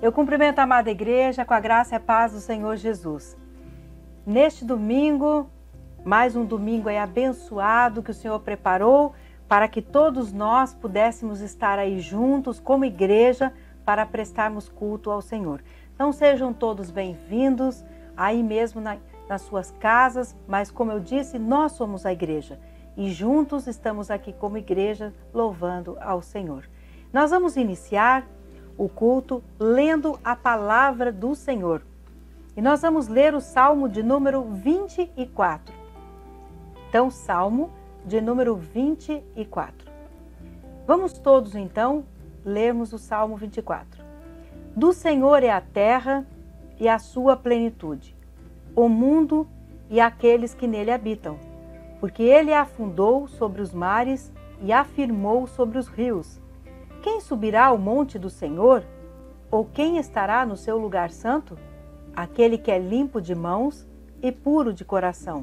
Eu cumprimento a amada igreja com a graça e a paz do Senhor Jesus. Neste domingo, mais um domingo aí abençoado que o Senhor preparou para que todos nós pudéssemos estar aí juntos como igreja para prestarmos culto ao Senhor. Então sejam todos bem-vindos aí mesmo nas suas casas, mas como eu disse, nós somos a igreja e juntos estamos aqui como igreja louvando ao Senhor. Nós vamos iniciar o culto lendo a palavra do Senhor. E nós vamos ler o Salmo de número 24. Então, Salmo de número 24. Vamos todos, então, lermos o Salmo 24. Do Senhor é a terra e a sua plenitude, o mundo e aqueles que nele habitam, porque ele a afundou sobre os mares e afirmou sobre os rios. Quem subirá ao monte do Senhor? Ou quem estará no seu lugar santo? Aquele que é limpo de mãos e puro de coração,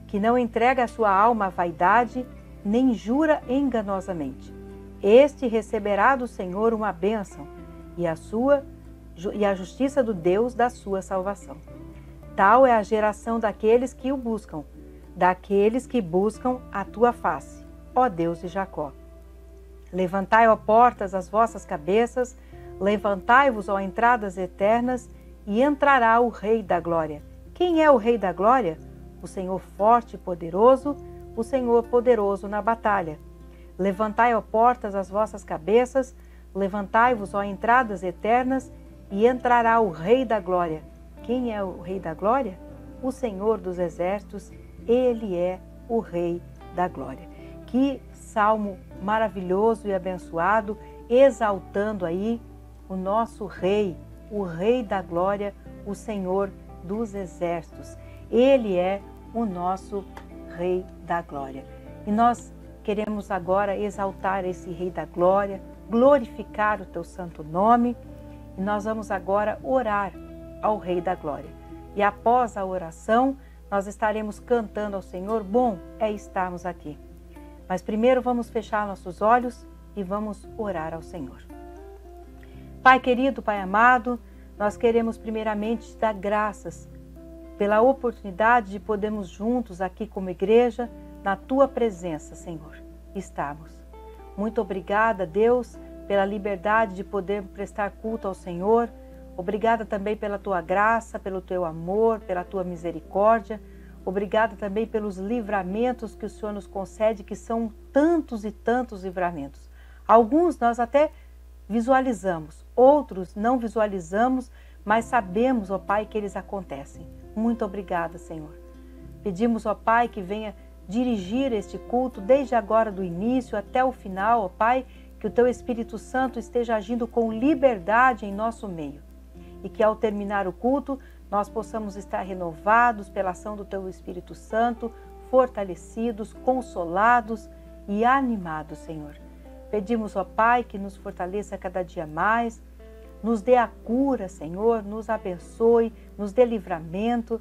que não entrega a sua alma à vaidade, nem jura enganosamente. Este receberá do Senhor uma bênção e a justiça do Deus da sua salvação. Tal é a geração daqueles que o buscam, daqueles que buscam a tua face, ó Deus de Jacó. Levantai, ó portas, as vossas cabeças, levantai-vos, ó entradas eternas, e entrará o Rei da Glória. Quem é o Rei da Glória? O Senhor forte e poderoso, o Senhor poderoso na batalha. Levantai, ó portas, as vossas cabeças, levantai-vos, ó entradas eternas, e entrará o Rei da Glória. Quem é o Rei da Glória? O Senhor dos Exércitos, ele é o Rei da Glória. Que salmo maravilhoso e abençoado, exaltando aí o nosso Rei, o Rei da Glória, o Senhor dos Exércitos. Ele é o nosso Rei da Glória. E nós queremos agora exaltar esse Rei da Glória, glorificar o teu santo nome, e nós vamos agora orar ao Rei da Glória. E após a oração, nós estaremos cantando ao Senhor, bom é estarmos aqui. Mas primeiro vamos fechar nossos olhos e vamos orar ao Senhor. Pai querido, Pai amado, nós queremos primeiramente te dar graças pela oportunidade de podermos juntos aqui como igreja, na tua presença, Senhor, estarmos. Muito obrigada, Deus, pela liberdade de poder prestar culto ao Senhor. Obrigada também pela tua graça, pelo teu amor, pela tua misericórdia. Obrigada também pelos livramentos que o Senhor nos concede, que são tantos e tantos livramentos. Alguns nós até visualizamos, outros não visualizamos, mas sabemos, ó Pai, que eles acontecem. Muito obrigada, Senhor. Pedimos, ó Pai, que venha dirigir este culto desde agora do início até o final, ó Pai, que o teu Espírito Santo esteja agindo com liberdade em nosso meio. E que ao terminar o culto, nós possamos estar renovados pela ação do teu Espírito Santo, fortalecidos, consolados e animados, Senhor. Pedimos, ó Pai, que nos fortaleça cada dia mais, nos dê a cura, Senhor, nos abençoe, nos dê livramento.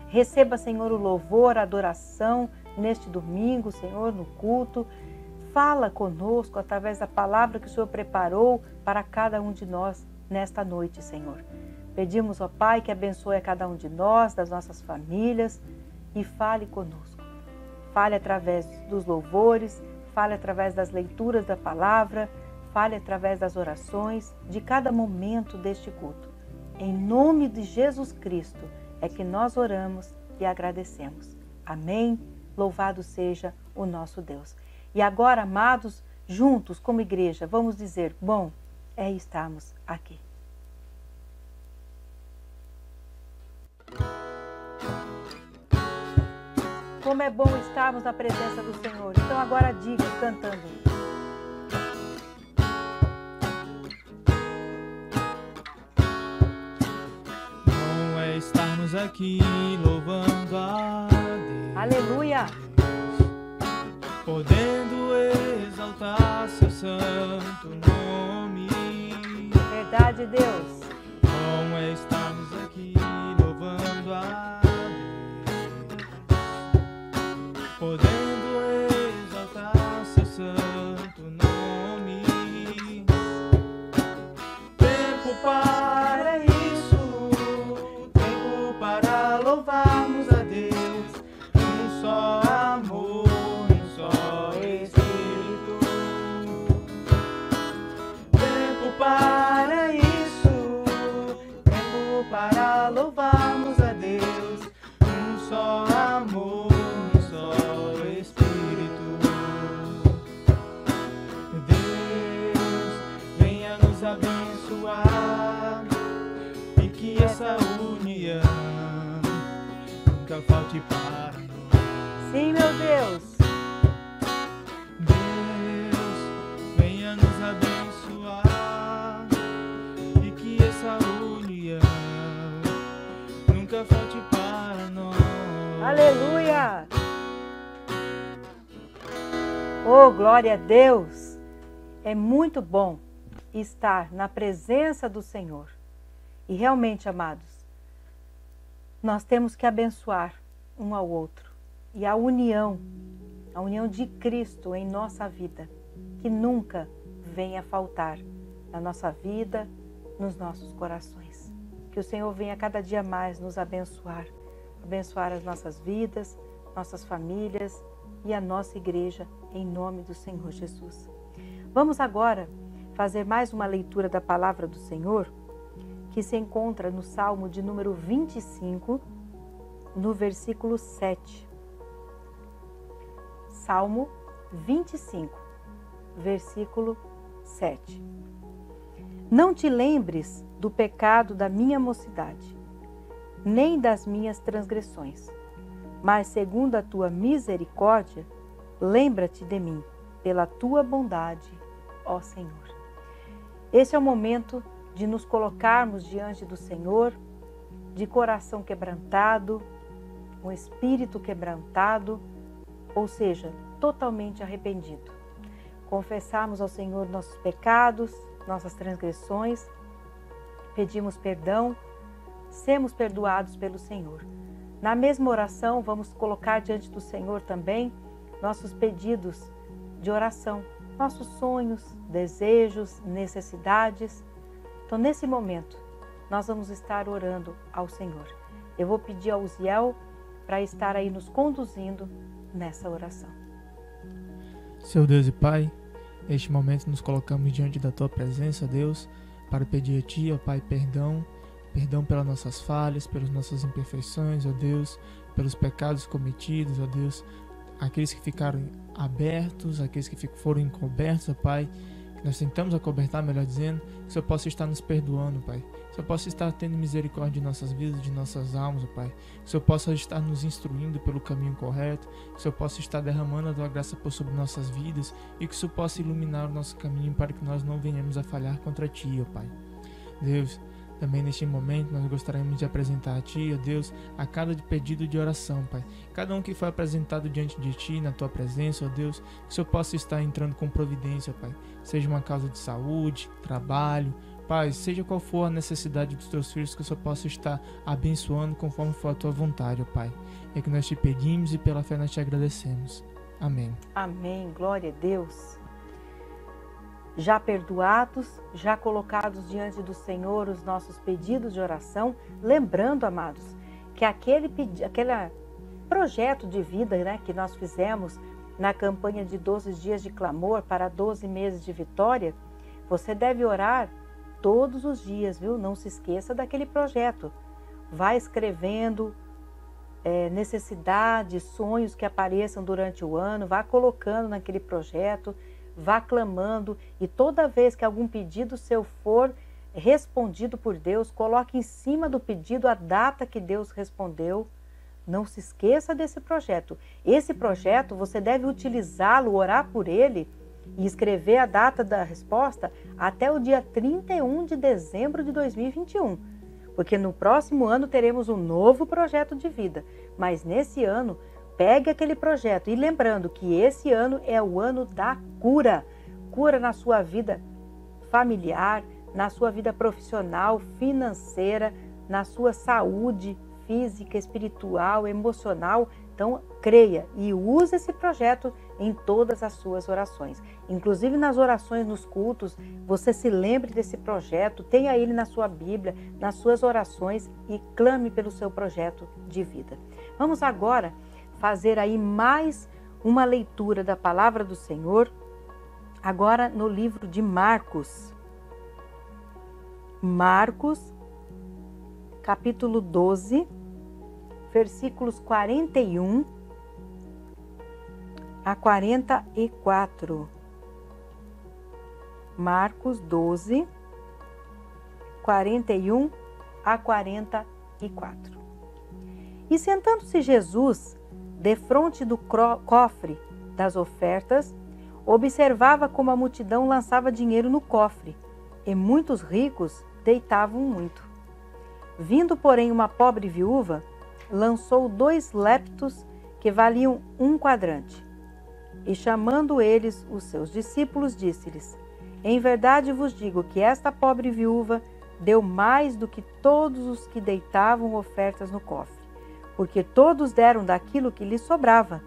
Receba, Senhor, o louvor, a adoração neste domingo, Senhor, no culto. Fala conosco através da palavra que o Senhor preparou para cada um de nós nesta noite, Senhor. Pedimos, ó Pai, que abençoe a cada um de nós, das nossas famílias, e fale conosco. Fale através dos louvores, fale através das leituras da palavra, fale através das orações de cada momento deste culto. Em nome de Jesus Cristo é que nós oramos e agradecemos. Amém? Louvado seja o nosso Deus. E agora, amados, juntos como igreja, vamos dizer, bom é estarmos aqui. Como é bom estarmos na presença do Senhor. Então agora diga, cantando. estamos aqui louvando a Deus. Aleluia! Podendo exaltar seu santo nome. Verdade, Deus. Bom é estarmos aqui louvando a Deus. Podendo exaltar seu santo nome. Tempo para isso, tempo para louvarmos a Deus. Um só amor, um só Espírito. Tempo para isso, tempo para louvarmos a Deus. Um só amor, um só Espírito. Deus, venha nos abençoar e que essa união nunca falte para nós. Sim, meu Deus. Deus, venha nos abençoar e que essa união nunca falte para nós. Aleluia! Oh, glória a Deus! É muito bom estar na presença do Senhor. E realmente, amados, nós temos que abençoar um ao outro. E a união de Cristo em nossa vida, que nunca venha faltar na nossa vida, nos nossos corações. Que o Senhor venha cada dia mais nos abençoar, abençoar as nossas vidas, nossas famílias e a nossa igreja, em nome do Senhor Jesus. Vamos agora fazer mais uma leitura da palavra do Senhor, que se encontra no Salmo de número 25, no versículo 7. Salmo 25, versículo 7. Não te lembres do pecado da minha mocidade, nem das minhas transgressões, mas segundo a tua misericórdia, lembra-te de mim, pela tua bondade, ó Senhor. Esse é o momento de nos colocarmos diante do Senhor, de coração quebrantado, um espírito quebrantado, ou seja, totalmente arrependido. Confessarmos ao Senhor nossos pecados, nossas transgressões, pedimos perdão, sermos perdoados pelo Senhor. Na mesma oração, vamos colocar diante do Senhor também nossos pedidos de oração, nossos sonhos, desejos, necessidades. Então, nesse momento, nós vamos estar orando ao Senhor. Eu vou pedir ao Ziel para estar aí nos conduzindo nessa oração. Seu Deus e Pai, neste momento nos colocamos diante da Tua presença, Deus, para pedir a Ti, ó Pai, perdão pelas nossas falhas, pelas nossas imperfeições, ó Deus, pelos pecados cometidos, ó Deus, aqueles que ficaram abertos, aqueles que foram encobertos, ó Pai, que nós tentamos acobertar, melhor dizendo, que o Senhor possa estar nos perdoando, Pai. Que o Senhor possa estar tendo misericórdia de nossas vidas, de nossas almas, ó Pai. Que o Senhor possa estar nos instruindo pelo caminho correto. Que o Senhor possa estar derramando a Tua graça por sobre nossas vidas e que o Senhor possa iluminar o nosso caminho para que nós não venhamos a falhar contra Ti, ó Pai. Deus, também neste momento nós gostaríamos de apresentar a Ti, ó Deus, a cada pedido de oração, Pai. Cada um que foi apresentado diante de Ti, na Tua presença, ó Deus, que o Senhor possa estar entrando com providência, Pai. Seja uma causa de saúde, trabalho, Pai, seja qual for a necessidade dos Teus filhos, que o Senhor possa estar abençoando conforme for a Tua vontade, ó Pai. É que nós Te pedimos e pela fé nós Te agradecemos. Amém. Amém. Glória a Deus. Já perdoados, já colocados diante do Senhor os nossos pedidos de oração, lembrando, amados, que aquele projeto de vida, né, que nós fizemos na campanha de 12 dias de clamor para 12 meses de vitória, você deve orar todos os dias, viu? Não se esqueça daquele projeto. Vai escrevendo necessidades, sonhos que apareçam durante o ano, vá colocando naquele projeto, vá clamando, e toda vez que algum pedido seu for respondido por Deus, coloque em cima do pedido a data que Deus respondeu. Não se esqueça desse projeto. Esse projeto você deve utilizá-lo, orar por ele e escrever a data da resposta até o dia 31 de dezembro de 2021. porque no próximo ano teremos um novo projeto de vida. Mas nesse ano, pegue aquele projeto e lembrando que esse ano é o ano da cura. Cura na sua vida familiar, na sua vida profissional, financeira, na sua saúde física, espiritual, emocional. Então, creia e use esse projeto em todas as suas orações. Inclusive nas orações, nos cultos, você se lembre desse projeto, tenha ele na sua Bíblia, nas suas orações e clame pelo seu projeto de vida. Vamos agora fazer aí mais uma leitura da palavra do Senhor, agora no livro de Marcos. Marcos, capítulo 12, versículos 41 a 44. Marcos 12, 41 a 44. E sentando-se Jesus defronte do cofre das ofertas, observava como a multidão lançava dinheiro no cofre, e muitos ricos deitavam muito. Vindo, porém, uma pobre viúva, lançou 2 leptos que valiam 1 quadrante. E chamando eles os seus discípulos, disse-lhes: Em verdade vos digo que esta pobre viúva deu mais do que todos os que deitavam ofertas no cofre, porque todos deram daquilo que lhes sobrava,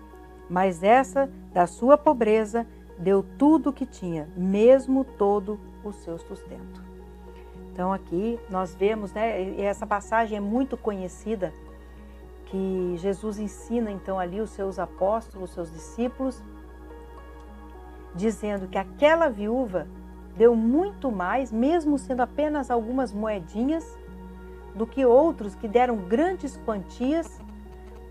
mas essa, da sua pobreza, deu tudo o que tinha, mesmo todo o seu sustento. Então aqui nós vemos, e essa passagem é muito conhecida, que Jesus ensina então ali os seus apóstolos, os seus discípulos, dizendo que aquela viúva deu muito mais, mesmo sendo apenas algumas moedinhas, do que outros que deram grandes quantias.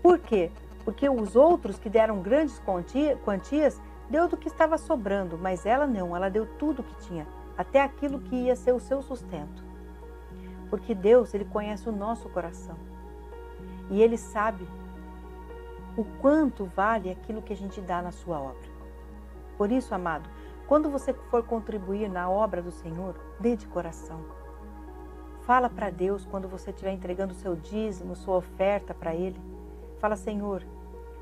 Por quê? Porque os outros que deram grandes quantias deu do que estava sobrando, mas ela não, ela deu tudo o que tinha, até aquilo que ia ser o seu sustento. Porque Deus, Ele conhece o nosso coração. E Ele sabe o quanto vale aquilo que a gente dá na sua obra. Por isso, amado, quando você for contribuir na obra do Senhor, dê de coração. Fala para Deus quando você estiver entregando o seu dízimo, sua oferta para Ele. Fala: Senhor,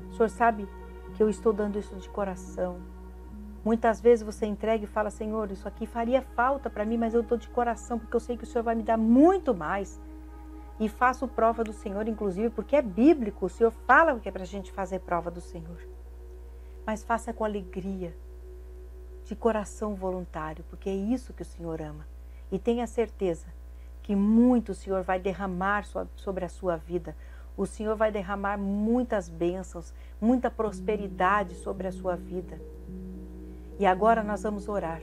o Senhor sabe que eu estou dando isso de coração. Muitas vezes você entrega e fala: Senhor, isso aqui faria falta para mim, mas eu dou de coração porque eu sei que o Senhor vai me dar muito mais. E faço prova do Senhor, inclusive, porque é bíblico. O Senhor fala que é para a gente fazer prova do Senhor. Mas faça com alegria, de coração voluntário, porque é isso que o Senhor ama. E tenha certeza que muito o Senhor vai derramar sobre a sua vida. O Senhor vai derramar muitas bênçãos, muita prosperidade sobre a sua vida. E agora nós vamos orar.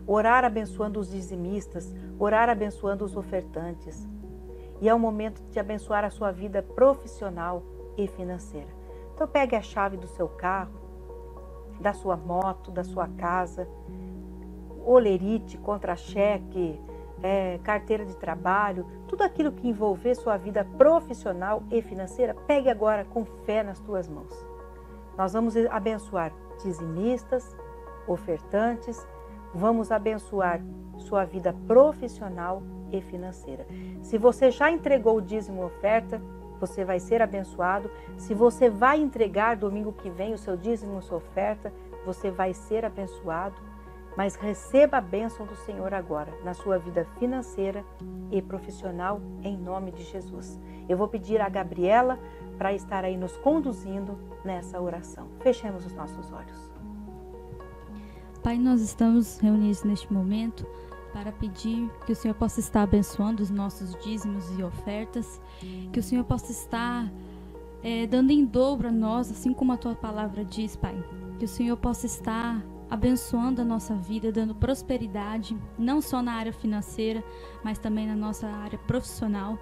Orar abençoando os dizimistas, orar abençoando os ofertantes. E é o momento de abençoar a sua vida profissional e financeira. Então pegue a chave do seu carro, da sua moto, da sua casa, olerite, contra-cheque, carteira de trabalho, tudo aquilo que envolver sua vida profissional e financeira, pegue agora com fé nas tuas mãos. Nós vamos abençoar dizimistas, ofertantes, vamos abençoar sua vida profissional e financeira. Se você já entregou o dízimo oferta, você vai ser abençoado. Se você vai entregar domingo que vem o seu dízimo, sua oferta, você vai ser abençoado. Mas receba a bênção do Senhor agora, na sua vida financeira e profissional, em nome de Jesus. Eu vou pedir a Gabriela para estar aí nos conduzindo nessa oração. Fechemos os nossos olhos. Pai, nós estamos reunidos neste momento para pedir que o Senhor possa estar abençoando os nossos dízimos e ofertas, que o Senhor possa estar dando em dobro a nós, assim como a Tua palavra diz, Pai. Que o Senhor possa estar abençoando a nossa vida, dando prosperidade, não só na área financeira, mas também na nossa área profissional.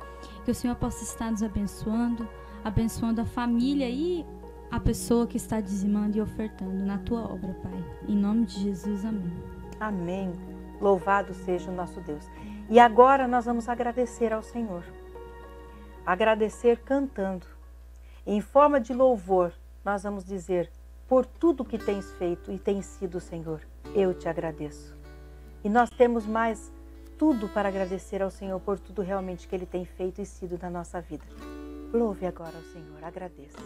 Que o Senhor possa estar nos abençoando, abençoando a família e a pessoa que está dizimando e ofertando na Tua obra, Pai. Em nome de Jesus, amém. Amém. Louvado seja o nosso Deus. E agora nós vamos agradecer ao Senhor. Agradecer cantando. Em forma de louvor, nós vamos dizer: por tudo que tens feito e tens sido, Senhor, eu te agradeço. E nós temos mais tudo para agradecer ao Senhor por tudo realmente que Ele tem feito e sido na nossa vida. Louve agora ao Senhor, agradeça.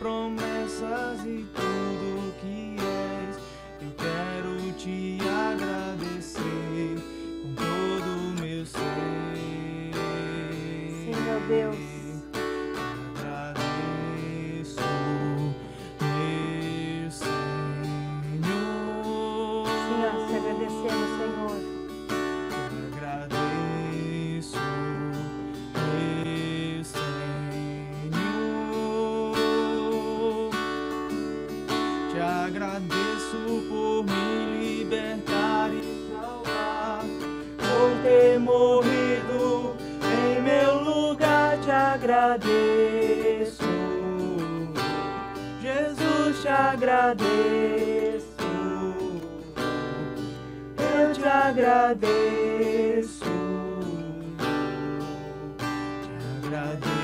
Promessas e tudo que és, eu quero te agradecer com todo o meu ser. Sim, meu Deus. Agradeço, meu Senhor. Sim, nós te agradecemos, Senhor. Agradeço, meu Senhor. Te agradeço por me libertar e salvar, por ter morrido em meu lugar. Te agradeço, Jesus, te agradeço, eu te agradeço, te agradeço.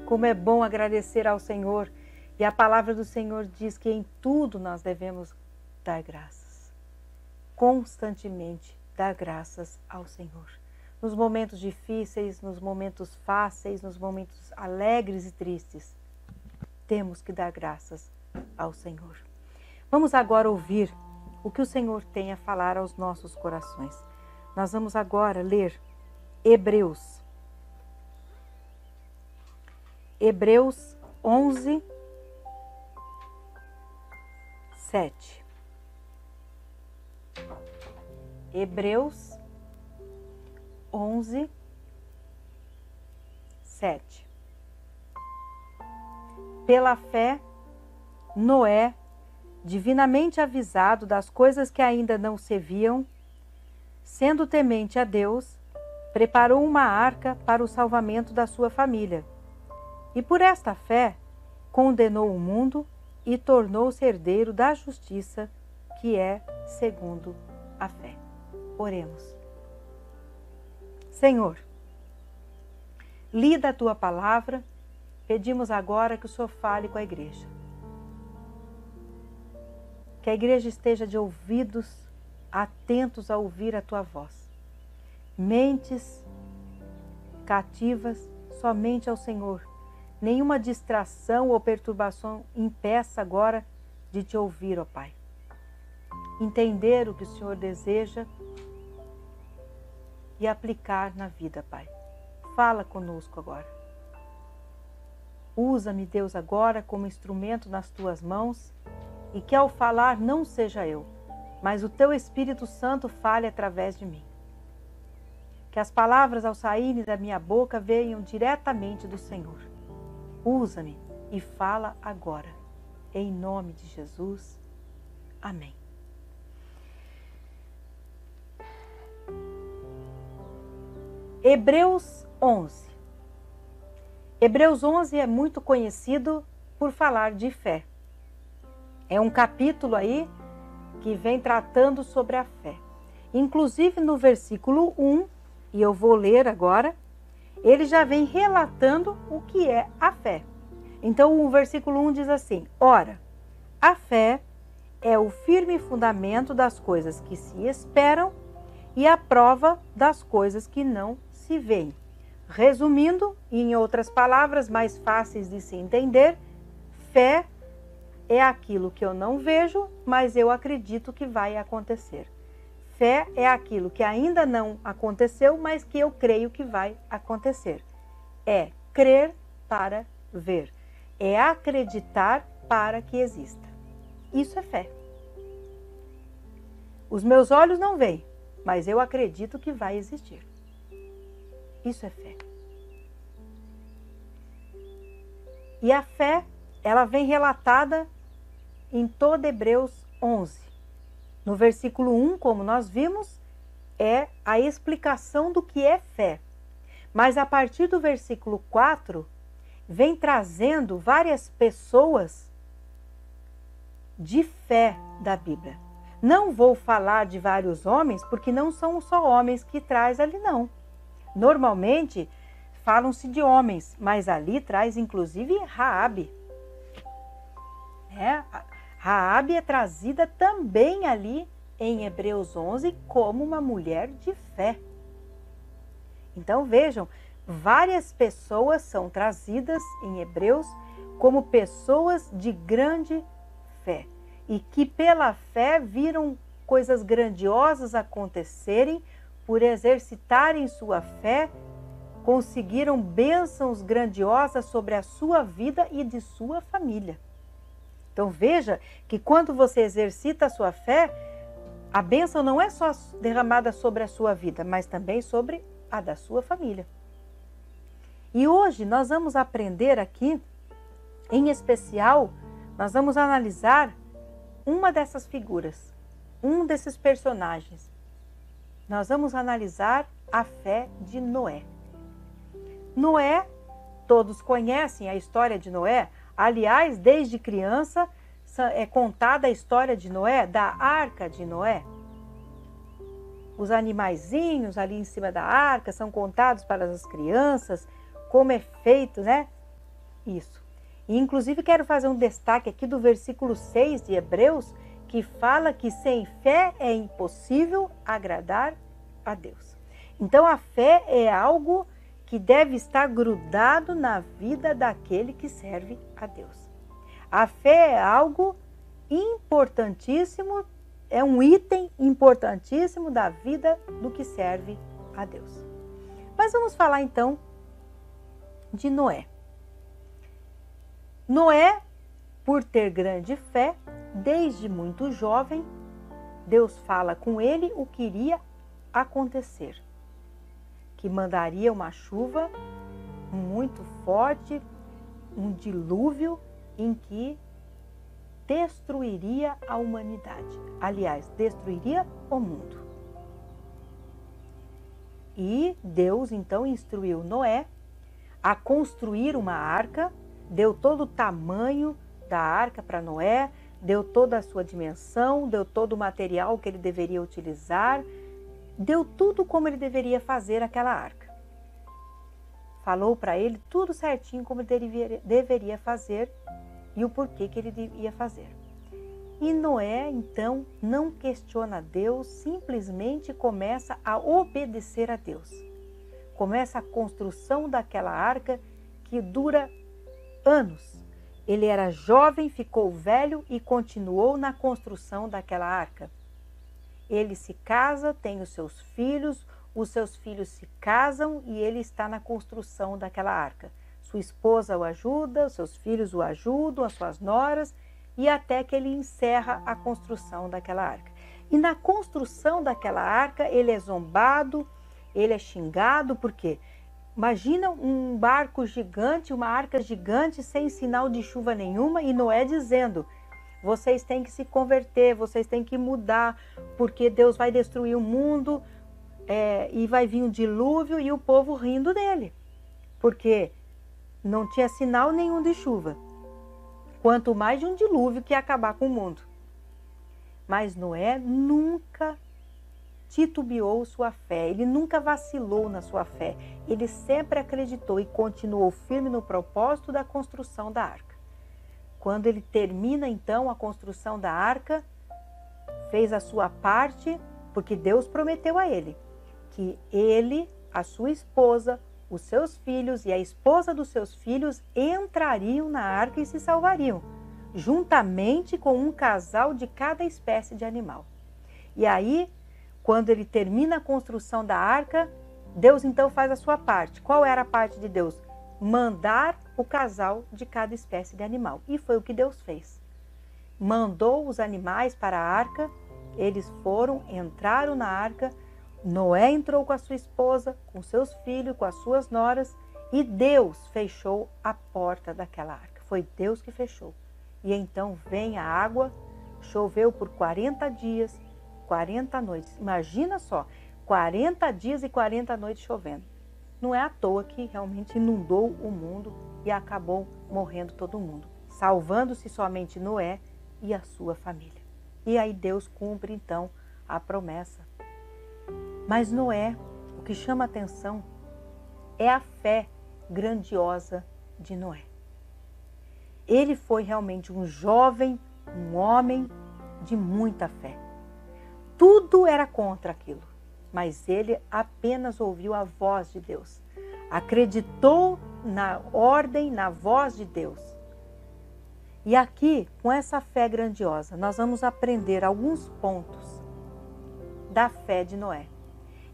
Como é bom agradecer ao Senhor. E a palavra do Senhor diz que em tudo nós devemos dar graças. Constantemente dar graças ao Senhor. Nos momentos difíceis, nos momentos fáceis, nos momentos alegres e tristes, temos que dar graças ao Senhor. Vamos agora ouvir o que o Senhor tem a falar aos nossos corações. Nós vamos agora ler Hebreus 11, 7. Hebreus 11, 7. Pela fé, Noé, divinamente avisado das coisas que ainda não se viam, sendo temente a Deus, preparou uma arca para o salvamento da sua família. E por esta fé, condenou o mundo e tornou-se herdeiro da justiça, que é segundo a fé. Oremos. Senhor, lida a tua palavra, pedimos agora que o Senhor fale com a igreja. Que a igreja esteja de ouvidos atentos a ouvir a tua voz. Mentes cativas somente ao Senhor. Nenhuma distração ou perturbação impeça agora de te ouvir, ó Pai. Entender o que o Senhor deseja e aplicar na vida, Pai. Fala conosco agora. Usa-me, Deus, agora como instrumento nas tuas mãos e que ao falar não seja eu, mas o teu Espírito Santo fale através de mim. Que as palavras ao saírem da minha boca venham diretamente do Senhor. Usa-me e fala agora. Em nome de Jesus. Amém. Hebreus 11. Hebreus 11 é muito conhecido por falar de fé. É um capítulo aí que vem tratando sobre a fé. Inclusive no versículo 1, e eu vou ler agora, ele já vem relatando o que é a fé. Então o versículo 1 diz assim: ora, a fé é o firme fundamento das coisas que se esperam e a prova das coisas que não se veem. Resumindo, e em outras palavras mais fáceis de se entender, fé é aquilo que eu não vejo, mas eu acredito que vai acontecer. Fé é aquilo que ainda não aconteceu, mas que eu creio que vai acontecer. É crer para ver. É acreditar para que exista. Isso é fé. Os meus olhos não veem, mas eu acredito que vai existir. Isso é fé. E a fé ela vem relatada em todo Hebreus 11. No versículo 1, como nós vimos, é a explicação do que é fé. Mas a partir do versículo 4, vem trazendo várias pessoas de fé da Bíblia. Não vou falar de vários homens, porque não são só homens que traz ali, não. Normalmente, falam-se de homens, mas ali traz inclusive Raabe. Raabe é trazida também ali em Hebreus 11 como uma mulher de fé. Então vejam, várias pessoas são trazidas em Hebreus como pessoas de grande fé e que pela fé viram coisas grandiosas acontecerem, por exercitarem sua fé, conseguiram bênçãos grandiosas sobre a sua vida e de sua família. Então veja que quando você exercita a sua fé, a bênção não é só derramada sobre a sua vida, mas também sobre a da sua família. E hoje nós vamos aprender aqui, em especial, nós vamos analisar uma dessas figuras, um desses personagens. Nós vamos analisar a fé de Noé. Noé, todos conhecem a história de Noé. Aliás, desde criança é contada a história de Noé, da arca de Noé. Os animaizinhos ali em cima da arca são contados para as crianças, como é feito, né? Isso. E inclusive quero fazer um destaque aqui do versículo 6 de Hebreus, que fala que sem fé é impossível agradar a Deus. Então a fé é algo que deve estar grudado na vida daquele que serve a Deus. A fé é algo importantíssimo, é um item importantíssimo da vida do que serve a Deus. Mas vamos falar então de Noé. Noé, por ter grande fé, desde muito jovem, Deus fala com ele o que iria acontecer. Que mandaria uma chuva muito forte, um dilúvio em que destruiria a humanidade. Aliás, destruiria o mundo. E Deus então instruiu Noé a construir uma arca, deu todo o tamanho da arca para Noé, deu toda a sua dimensão, deu todo o material que ele deveria utilizar, deu tudo como ele deveria fazer aquela arca. Falou para ele tudo certinho como ele deveria fazer e o porquê que ele ia fazer. E Noé, então, não questiona Deus, simplesmente começa a obedecer a Deus. Começa a construção daquela arca que dura anos. Ele era jovem, ficou velho e continuou na construção daquela arca. Ele se casa, tem os seus filhos se casam e ele está na construção daquela arca. Sua esposa o ajuda, seus filhos o ajudam, as suas noras, e até que ele encerra a construção daquela arca. E na construção daquela arca, ele é zombado, ele é xingado, por quê? Imagina um barco gigante, uma arca gigante, sem sinal de chuva nenhuma, e Noé dizendo: vocês têm que se converter, vocês têm que mudar, porque Deus vai destruir o mundo, e vai vir um dilúvio, e o povo rindo dele, porque não tinha sinal nenhum de chuva, quanto mais de um dilúvio que ia acabar com o mundo. Mas Noé nunca titubeou sua fé, ele nunca vacilou na sua fé, ele sempre acreditou e continuou firme no propósito da construção da arca. Quando ele termina então a construção da arca, fez a sua parte, porque Deus prometeu a ele que ele, a sua esposa, os seus filhos e a esposa dos seus filhos entrariam na arca e se salvariam, juntamente com um casal de cada espécie de animal. E aí, quando ele termina a construção da arca, Deus então faz a sua parte. Qual era a parte de Deus? Mandar o casal de cada espécie de animal. E foi o que Deus fez. Mandou os animais para a arca, eles foram, entraram na arca, Noé entrou com a sua esposa, com seus filhos, com as suas noras, e Deus fechou a porta daquela arca. Foi Deus que fechou. E então vem a água, choveu por 40 dias, 40 noites. Imagina só, 40 dias e 40 noites chovendo. Não é à toa que realmente inundou o mundo e acabou morrendo todo mundo, salvando-se somente Noé e a sua família. E aí Deus cumpre então a promessa. Mas Noé, o que chama a atenção é a fé grandiosa de Noé. Ele foi realmente um jovem, um homem de muita fé. Tudo era contra aquilo, mas ele apenas ouviu a voz de Deus. Acreditou na ordem, na voz de Deus. E aqui, com essa fé grandiosa, nós vamos aprender alguns pontos da fé de Noé.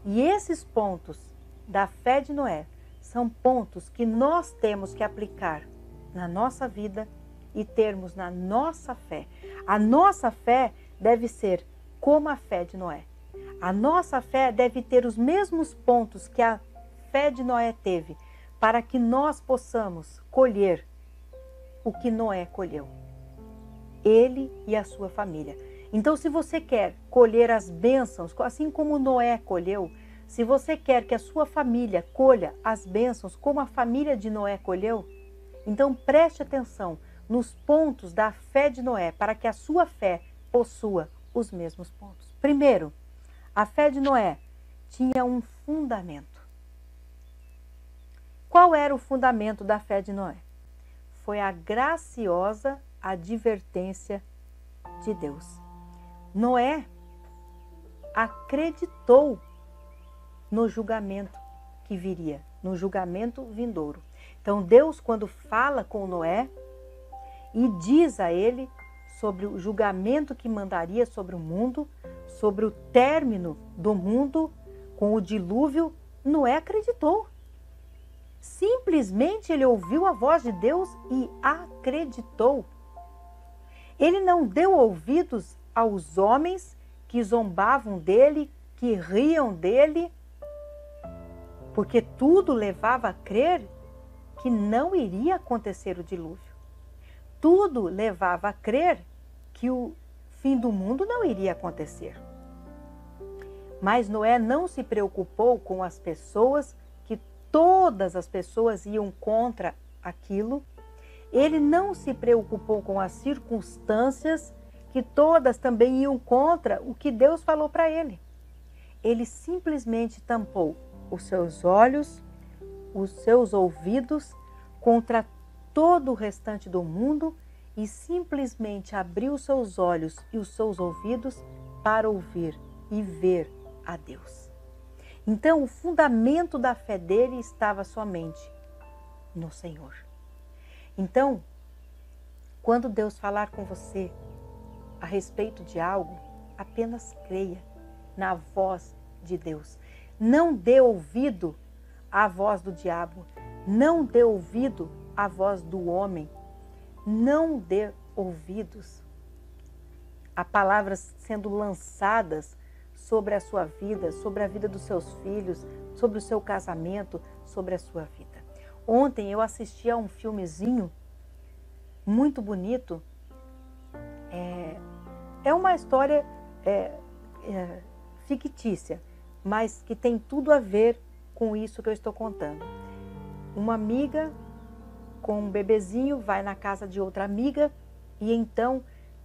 E esses pontos da fé de Noé são pontos que nós temos que aplicar na nossa vida e termos na nossa fé. A nossa fé deve ser como a fé de Noé. A nossa fé deve ter os mesmos pontos que a fé de Noé teve, para que nós possamos colher o que Noé colheu. Ele e a sua família. Então, se você quer colher as bênçãos, assim como Noé colheu, se você quer que a sua família colha as bênçãos como a família de Noé colheu, então preste atenção nos pontos da fé de Noé, para que a sua fé possua os mesmos pontos. Primeiro, a fé de Noé tinha um fundamento. Qual era o fundamento da fé de Noé? Foi a graciosa advertência de Deus. Noé acreditou no julgamento que viria, no julgamento vindouro. Então Deus, quando fala com Noé e diz a ele sobre o julgamento que mandaria sobre o mundo, sobre o término do mundo com o dilúvio, Noé acreditou. Simplesmente ele ouviu a voz de Deus e acreditou. Ele não deu ouvidos aos homens que zombavam dele, que riam dele, porque tudo levava a crer que não iria acontecer o dilúvio. Tudo levava a crer que o fim do mundo não iria acontecer. Mas Noé não se preocupou com as pessoas, que todas as pessoas iam contra aquilo. Ele não se preocupou com as circunstâncias, que todas também iam contra o que Deus falou para ele. Ele simplesmente tampou os seus olhos, os seus ouvidos contra todo o restante do mundo e simplesmente abriu os seus olhos e os seus ouvidos para ouvir e ver a Deus. Então, o fundamento da fé dele estava somente no Senhor. Então, quando Deus falar com você a respeito de algo, apenas creia na voz de Deus. Não dê ouvido à voz do diabo, não dê ouvido à voz do homem, não dê ouvidos a palavras sendo lançadas sobre a sua vida, sobre a vida dos seus filhos, sobre o seu casamento, sobre a sua vida. Ontem eu assisti a um filmezinho muito bonito. É uma história fictícia, mas que tem tudo a ver com isso que eu estou contando. Uma amiga com um bebezinho vai na casa de outra amiga e então,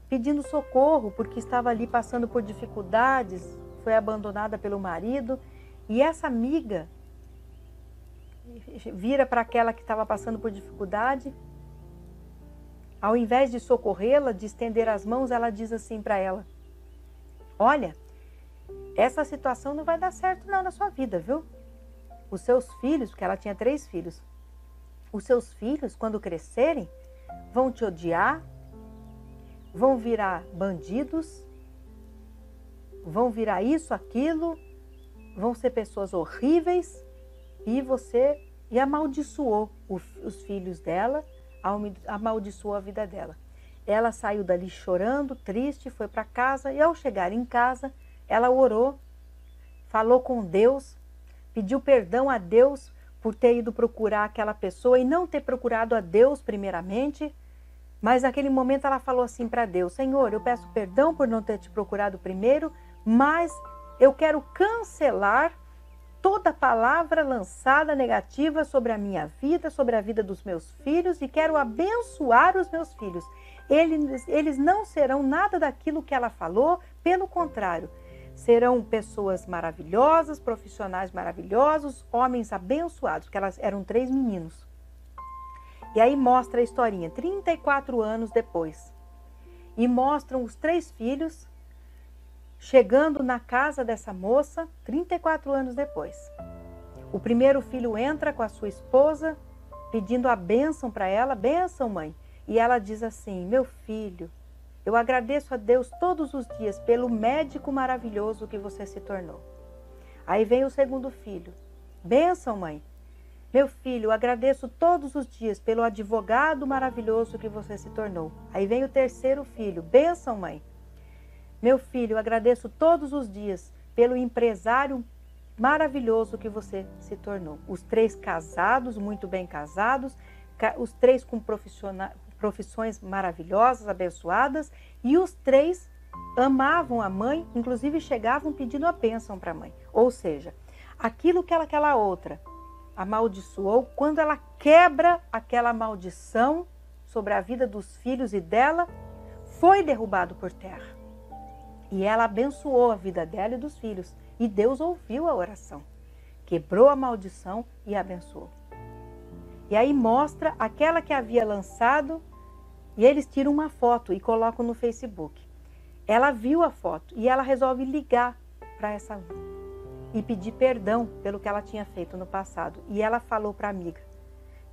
pedindo socorro, porque estava ali passando por dificuldades, foi abandonada pelo marido, e essa amiga vira para aquela que estava passando por dificuldade. Ao invés de socorrê-la, de estender as mãos, ela diz assim para ela: olha, essa situação não vai dar certo não na sua vida, viu? Os seus filhos, porque ela tinha 3 filhos, os seus filhos, quando crescerem, vão te odiar, vão virar bandidos, vão virar isso, aquilo, vão ser pessoas horríveis, e amaldiçoou os filhos dela, amaldiçoou a vida dela. Ela saiu dali chorando, triste, foi para casa, e ao chegar em casa, ela orou, falou com Deus, pediu perdão a Deus por ter ido procurar aquela pessoa e não ter procurado a Deus primeiramente. Mas naquele momento ela falou assim para Deus: Senhor, eu peço perdão por não ter te procurado primeiro, mas eu quero cancelar toda palavra lançada negativa sobre a minha vida, sobre a vida dos meus filhos, e quero abençoar os meus filhos. Eles não serão nada daquilo que ela falou, pelo contrário, serão pessoas maravilhosas, profissionais maravilhosos, homens abençoados, porque elas eram 3 meninos. E aí mostra a historinha, 34 anos depois. E mostram os 3 filhos chegando na casa dessa moça, 34 anos depois. O primeiro filho entra com a sua esposa, pedindo a bênção para ela. Bênção, mãe. E ela diz assim: meu filho, eu agradeço a Deus todos os dias pelo médico maravilhoso que você se tornou. Aí vem o segundo filho. Bênção, mãe. Meu filho, eu agradeço todos os dias pelo advogado maravilhoso que você se tornou. Aí vem o terceiro filho. Bênção, mãe. Meu filho, eu agradeço todos os dias pelo empresário maravilhoso que você se tornou. Os 3 casados, muito bem casados, os 3 com profissões maravilhosas, abençoadas, e os 3 amavam a mãe, inclusive chegavam pedindo a bênção para a mãe. Ou seja, aquilo que aquela outra amaldiçoou, quando ela quebra aquela maldição sobre a vida dos filhos e dela, foi derrubado por terra. E ela abençoou a vida dela e dos filhos. E Deus ouviu a oração. Quebrou a maldição e abençoou. E aí mostra aquela que havia lançado, e eles tiram uma foto e colocam no Facebook. Ela viu a foto e ela resolve ligar para essa e pedir perdão pelo que ela tinha feito no passado. E ela falou para a amiga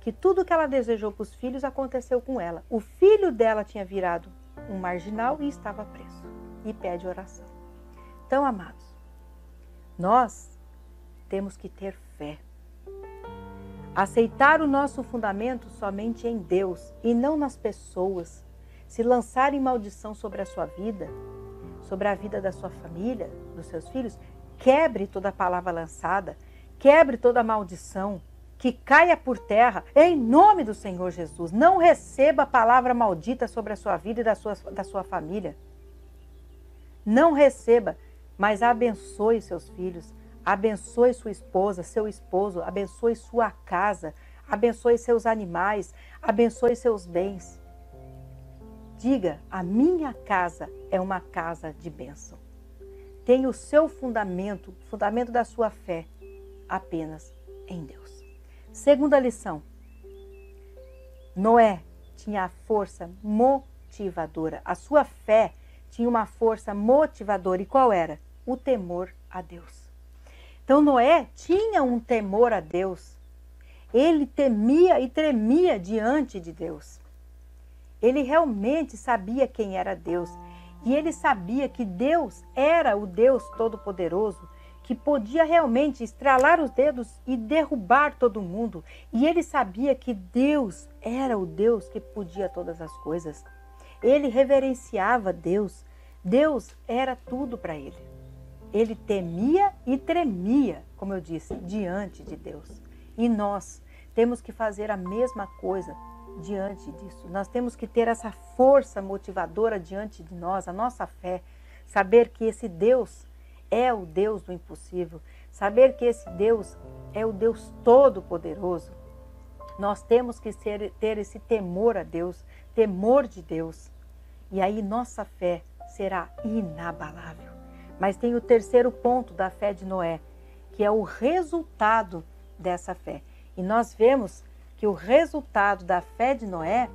que tudo que ela desejou para os filhos aconteceu com ela. O filho dela tinha virado um marginal e estava preso. E pede oração. Então, amados, nós temos que ter fé. Aceitar o nosso fundamento somente em Deus e não nas pessoas. Se lançarem maldição sobre a sua vida, sobre a vida da sua família, dos seus filhos, quebre toda a palavra lançada, quebre toda a maldição, que caia por terra, em nome do Senhor Jesus. Não receba a palavra maldita sobre a sua vida e da sua família. Não receba, mas abençoe seus filhos, abençoe sua esposa, seu esposo, abençoe sua casa, abençoe seus animais, abençoe seus bens. Diga: a minha casa é uma casa de bênção. Tenha o seu fundamento, o fundamento da sua fé, apenas em Deus. Segunda lição. Noé tinha a força motivadora. A sua fé tinha uma força motivadora. E qual era? O temor a Deus. Então Noé tinha um temor a Deus. Ele temia e tremia diante de Deus. Ele realmente sabia quem era Deus. E ele sabia que Deus era o Deus Todo-Poderoso, que podia realmente estralar os dedos e derrubar todo mundo. E ele sabia que Deus era o Deus que podia todas as coisas. Ele reverenciava Deus. Deus era tudo para ele. Ele temia e tremia, como eu disse, diante de Deus. E nós temos que fazer a mesma coisa diante disso. Nós temos que ter essa força motivadora diante de nós, a nossa fé. Saber que esse Deus é o Deus do impossível. Saber que esse Deus é o Deus Todo-Poderoso. Nós temos que ter esse temor a Deus, temor de Deus. E aí nossa fé será inabalável. Mas tem o terceiro ponto da fé de Noé, que é o resultado dessa fé. E nós vemos que o resultado da fé de Noé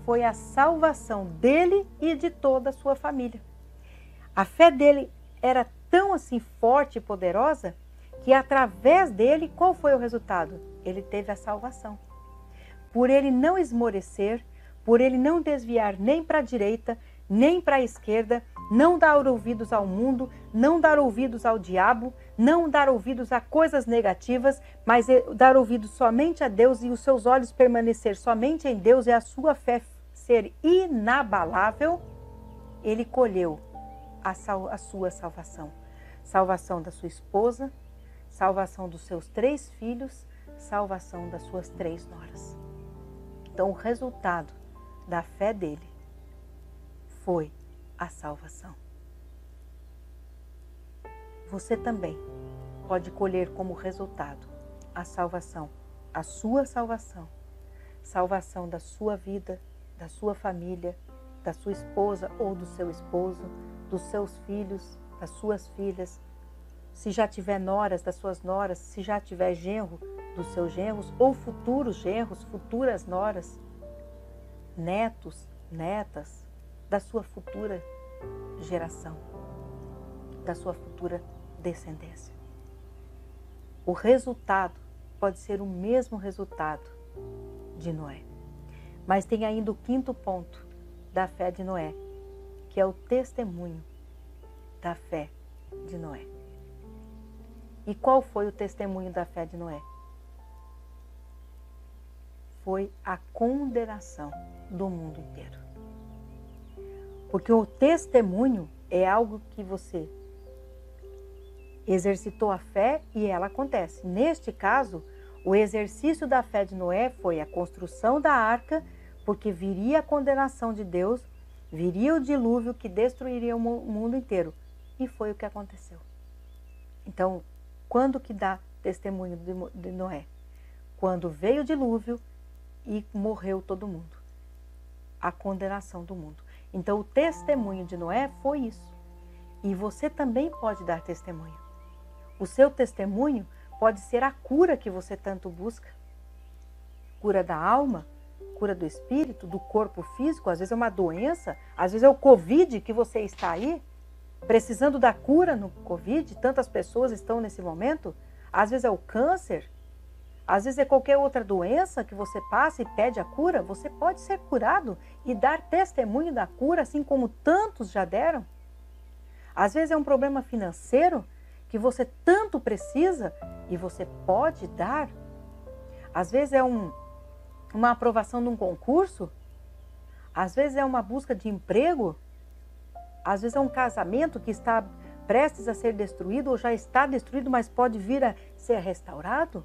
foi a salvação dele e de toda a sua família. A fé dele era tão assim forte e poderosa que através dele, qual foi o resultado? Ele teve a salvação. Por ele não esmorecer, por ele não desviar nem para a direita, nem para a esquerda, não dar ouvidos ao mundo, não dar ouvidos ao diabo, não dar ouvidos a coisas negativas, mas dar ouvidos somente a Deus e os seus olhos permanecer somente em Deus e a sua fé ser inabalável, ele colheu a sua salvação. Salvação da sua esposa, salvação dos seus 3 filhos, salvação das suas 3 noras. Então, o resultado da fé dele foi a salvação. Você também pode colher como resultado a salvação, a sua salvação, salvação da sua vida, da sua família, da sua esposa ou do seu esposo, dos seus filhos, das suas filhas, se já tiver noras, das suas noras, se já tiver genro, dos seus genros, ou futuros genros, futuras noras, netos, netas, da sua futura geração, da sua futura descendência. O resultado pode ser o mesmo resultado de Noé. Mas tem ainda o 5º ponto da fé de Noé, que é o testemunho da fé de Noé. E qual foi o testemunho da fé de Noé? Foi a condenação do mundo inteiro. Porque o testemunho é algo que você exercitou a fé e ela acontece. Neste caso, o exercício da fé de Noé foi a construção da arca, porque viria a condenação de Deus, viria o dilúvio que destruiria o mundo inteiro. E foi o que aconteceu. Então, quando que dá testemunho de Noé? Quando veio o dilúvio e morreu todo mundo. A condenação do mundo. Então, o testemunho de Noé foi isso. E você também pode dar testemunho. O seu testemunho pode ser a cura que você tanto busca. Cura da alma, cura do espírito, do corpo físico. Às vezes é uma doença, às vezes é o Covid que você está aí, precisando da cura no Covid. Tantas pessoas estão nesse momento. Às vezes é o câncer, às vezes é qualquer outra doença que você passa e pede a cura. Você pode ser curado e dar testemunho da cura, assim como tantos já deram. Às vezes é um problema financeiro que você tanto precisa e você pode dar. Às vezes é uma aprovação de um concurso. Às vezes é uma busca de emprego. Às vezes é um casamento que está prestes a ser destruído ou já está destruído, mas pode vir a ser restaurado.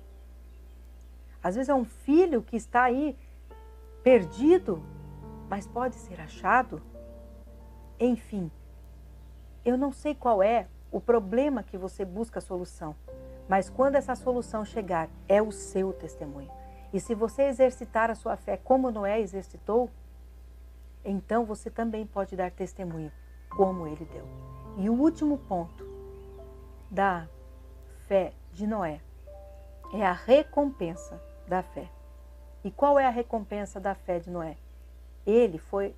Às vezes é um filho que está aí perdido, mas pode ser achado. Enfim, eu não sei qual é o problema que você busca a solução, mas quando essa solução chegar, é o seu testemunho. E se você exercitar a sua fé como Noé exercitou, então você também pode dar testemunho como ele deu. E o último ponto da fé de Noé é a recompensa da fé. E qual é a recompensa da fé de Noé? Ele foi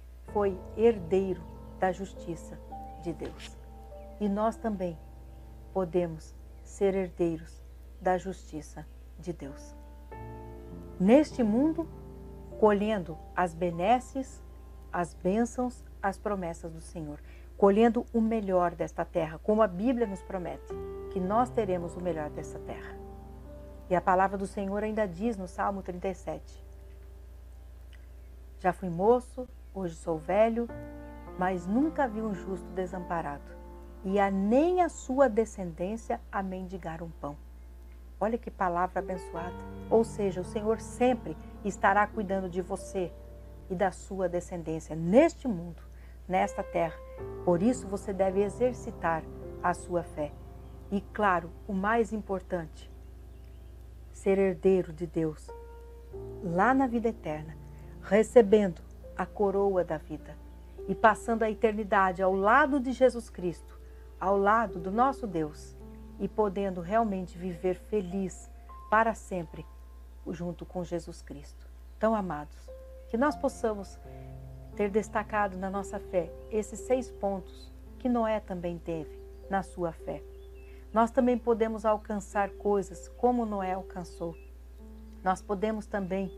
herdeiro da justiça de Deus. E nós também podemos ser herdeiros da justiça de Deus. Neste mundo, colhendo as benesses, as bênçãos, as promessas do Senhor. Colhendo o melhor desta terra, como a Bíblia nos promete, que nós teremos o melhor desta terra. E a palavra do Senhor ainda diz no Salmo 37. Já fui moço, hoje sou velho, mas nunca vi um justo desamparado, e nem a sua descendência a mendigar um pão. Olha que palavra abençoada. Ou seja, o Senhor sempre estará cuidando de você e da sua descendência neste mundo, nesta terra. Por isso você deve exercitar a sua fé. E claro, o mais importante, ser herdeiro de Deus lá na vida eterna, recebendo a coroa da vida e passando a eternidade ao lado de Jesus Cristo, ao lado do nosso Deus, e podendo realmente viver feliz para sempre junto com Jesus Cristo. Então, amados, que nós possamos ter destacado na nossa fé esses 6 pontos que Noé também teve na sua fé. Nós também podemos alcançar coisas como Noé alcançou. Nós podemos também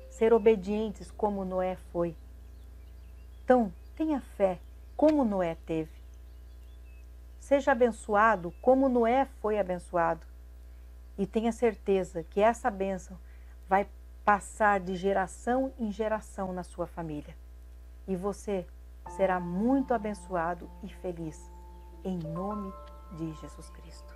ser obedientes como Noé foi. Então, tenha fé como Noé teve. Seja abençoado como Noé foi abençoado. E tenha certeza que essa bênção vai passar de geração em geração na sua família. E você será muito abençoado e feliz, em nome de Jesus Cristo.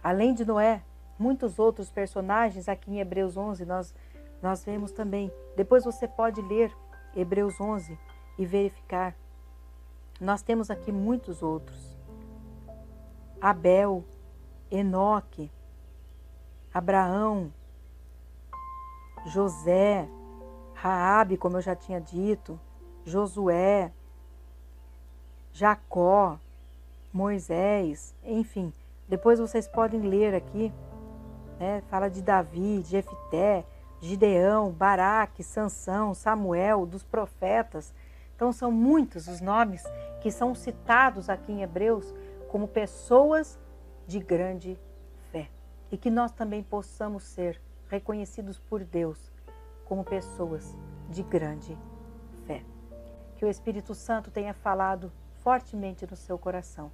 Além de Noé, muitos outros personagens aqui em Hebreus 11, nós vemos também. Depois você pode ler Hebreus 11 e verificar. Nós temos aqui muitos outros. Abel, Enoque, Abraão, José, Raabe, como eu já tinha dito, Josué, Jacó, Moisés, enfim. Depois vocês podem ler aqui, né? Fala de Davi, de Jefté, Gideão, Baraque, Sansão, Samuel, dos profetas. Então são muitos os nomes que são citados aqui em Hebreus como pessoas de grande fé. E que nós também possamos ser reconhecidos por Deus como pessoas de grande fé. Que o Espírito Santo tenha falado fortemente no seu coração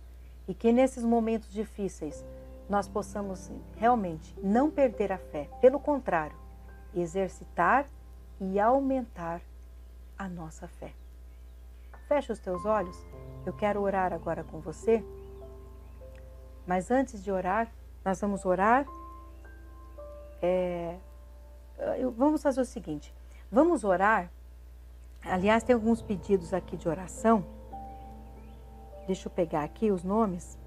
e que nesses momentos difíceis nós possamos realmente não perder a fé, pelo contrário, exercitar e aumentar a nossa fé. Feche os teus olhos, eu quero orar agora com você, mas antes de orar, nós vamos orar, vamos fazer o seguinte, vamos orar, aliás tem alguns pedidos aqui de oração, deixa eu pegar aqui os nomes.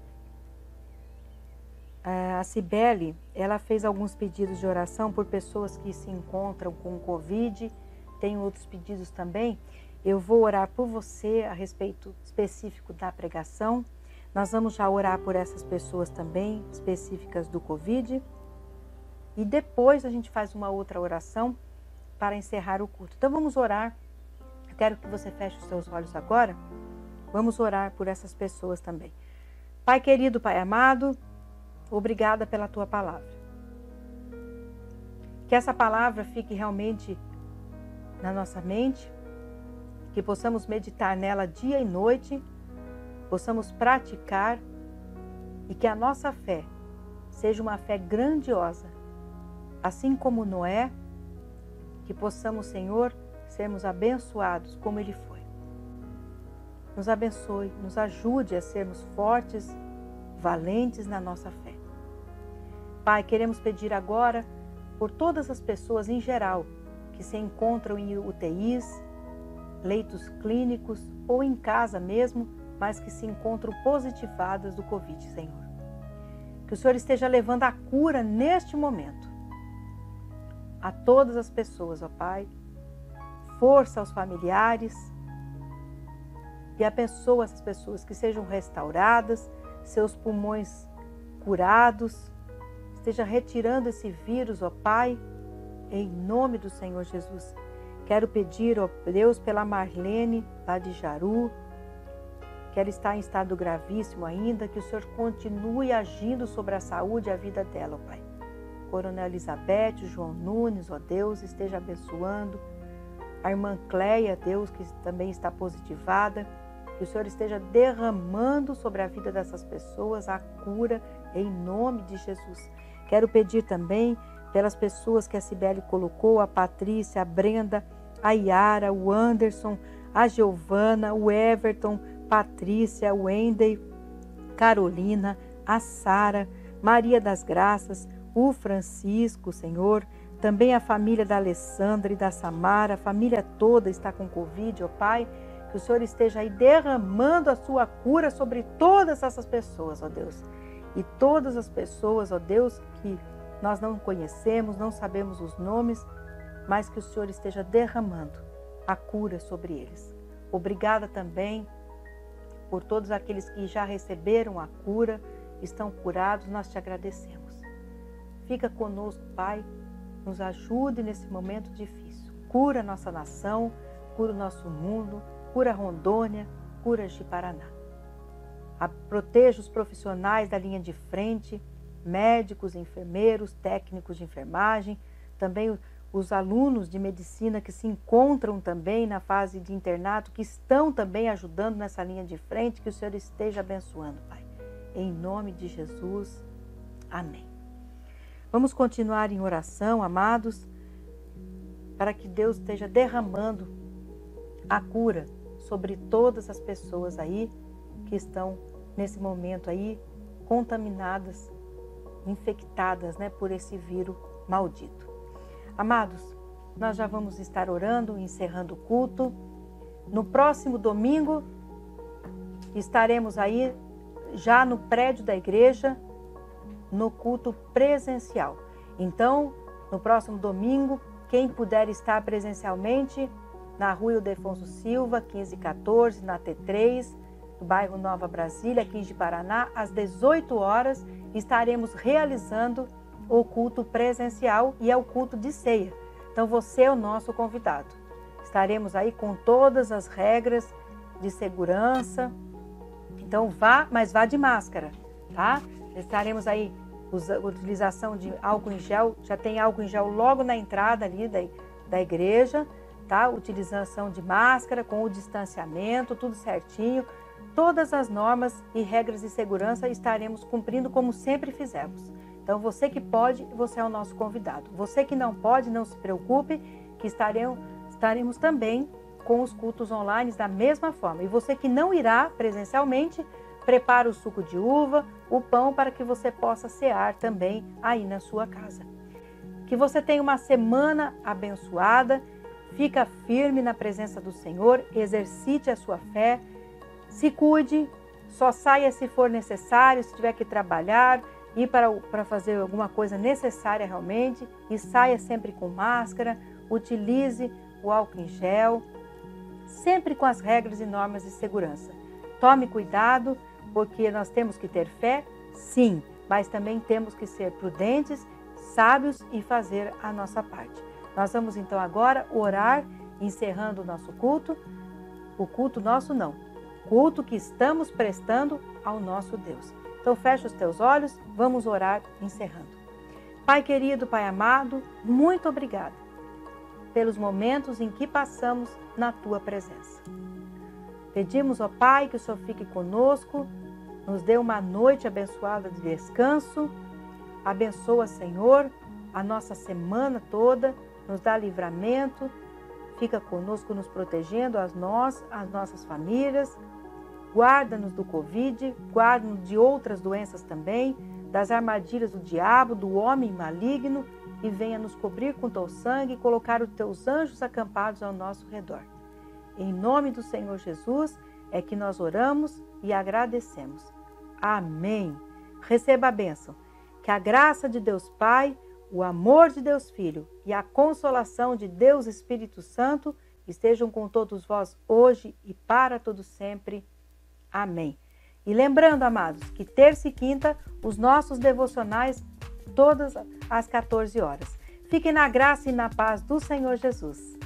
A Cibele, ela fez alguns pedidos de oração por pessoas que se encontram com Covid. Tem outros pedidos também. Eu vou orar por você a respeito específico da pregação. Nós vamos já orar por essas pessoas também, específicas do Covid. E depois a gente faz uma outra oração para encerrar o culto. Então vamos orar. Eu quero que você feche os seus olhos agora. Vamos orar por essas pessoas também. Pai querido, Pai amado, obrigada pela tua palavra. Que essa palavra fique realmente na nossa mente, que possamos meditar nela dia e noite, possamos praticar e que a nossa fé seja uma fé grandiosa, assim como Noé, que possamos, Senhor, sermos abençoados como ele foi. Nos abençoe, nos ajude a sermos fortes, valentes na nossa fé. Pai, queremos pedir agora por todas as pessoas em geral que se encontram em UTIs, leitos clínicos ou em casa mesmo, mas que se encontram positivadas do Covid, Senhor. Que o Senhor esteja levando a cura neste momento a todas as pessoas, ó Pai. Força aos familiares e abençoa essas pessoas que sejam restauradas, seus pulmões curados, esteja retirando esse vírus, ó Pai, em nome do Senhor Jesus. Quero pedir, ó Deus, pela Marlene, lá de Jaru, que ela está em estado gravíssimo ainda, que o Senhor continue agindo sobre a saúde e a vida dela, ó Pai. Coronel Elizabeth, João Nunes, ó Deus, esteja abençoando. A irmã Cleia, Deus, que também está positivada, que o Senhor esteja derramando sobre a vida dessas pessoas a cura em nome de Jesus. Quero pedir também pelas pessoas que a Cibele colocou, a Patrícia, a Brenda, a Yara, o Anderson, a Giovana, o Everton, Patrícia, o Wendel, Carolina, a Sara, Maria das Graças, o Francisco, Senhor, também a família da Alessandra e da Samara, a família toda está com Covid, ó Pai, que o Senhor esteja aí derramando a sua cura sobre todas essas pessoas, ó Deus. E todas as pessoas, ó Deus, que nós não conhecemos, não sabemos os nomes, mas que o Senhor esteja derramando a cura sobre eles. Obrigada também por todos aqueles que já receberam a cura, estão curados, nós te agradecemos. Fica conosco, Pai, nos ajude nesse momento difícil. Cura a nossa nação, cura o nosso mundo, cura Rondônia, cura de Paraná. Proteja os profissionais da linha de frente, médicos, enfermeiros, técnicos de enfermagem, também os alunos de medicina que se encontram também na fase de internato, que estão também ajudando nessa linha de frente, que o Senhor esteja abençoando, Pai. Em nome de Jesus, amém. Vamos continuar em oração, amados, para que Deus esteja derramando a cura sobre todas as pessoas aí que estão nesse momento aí contaminadas infectadas, né, por esse vírus maldito. Amados, nós já vamos estar orando, encerrando o culto. No próximo domingo, estaremos aí já no prédio da igreja, no culto presencial. Então, no próximo domingo, quem puder estar presencialmente na Rua Ildefonso Silva, 1514, na T3, no bairro Nova Brasília, aqui de Paraná, às 18 horas, estaremos realizando o culto presencial e é o culto de ceia. Então, você é o nosso convidado. Estaremos aí com todas as regras de segurança. Então, vá, mas vá de máscara, tá? Estaremos aí utilização de álcool em gel, já tem álcool em gel logo na entrada ali da igreja, tá? Utilização de máscara com o distanciamento, tudo certinho. Todas as normas e regras de segurança estaremos cumprindo como sempre fizemos. Então, você que pode, você é o nosso convidado. Você que não pode, não se preocupe, que estaremos também com os cultos online da mesma forma. E você que não irá presencialmente, prepara o suco de uva, o pão para que você possa cear também aí na sua casa. Que você tenha uma semana abençoada, fica firme na presença do Senhor, exercite a sua fé, se cuide, só saia se for necessário, se tiver que trabalhar, ir para fazer alguma coisa necessária realmente, e saia sempre com máscara, utilize o álcool em gel, sempre com as regras e normas de segurança. Tome cuidado, porque nós temos que ter fé, sim, mas também temos que ser prudentes, sábios e fazer a nossa parte. Nós vamos então agora orar, encerrando o nosso culto. O culto nosso não, culto que estamos prestando ao nosso Deus. Então fecha os teus olhos, vamos orar encerrando. Pai querido, Pai amado, muito obrigada pelos momentos em que passamos na Tua presença. Pedimos, ó Pai, que o Senhor fique conosco, nos dê uma noite abençoada de descanso, abençoa, Senhor, a nossa semana toda, nos dá livramento, fica conosco nos protegendo, as nossas famílias, guarda-nos do Covid, guarda-nos de outras doenças também, das armadilhas do diabo, do homem maligno, e venha nos cobrir com teu sangue e colocar os teus anjos acampados ao nosso redor. Em nome do Senhor Jesus é que nós oramos e agradecemos. Amém. Receba a bênção. Que a graça de Deus Pai, o amor de Deus Filho e a consolação de Deus Espírito Santo estejam com todos vós hoje e para todo sempre. Amém. E lembrando, amados, que terça e quinta, os nossos devocionais, todas às 14 horas. Fiquem na graça e na paz do Senhor Jesus.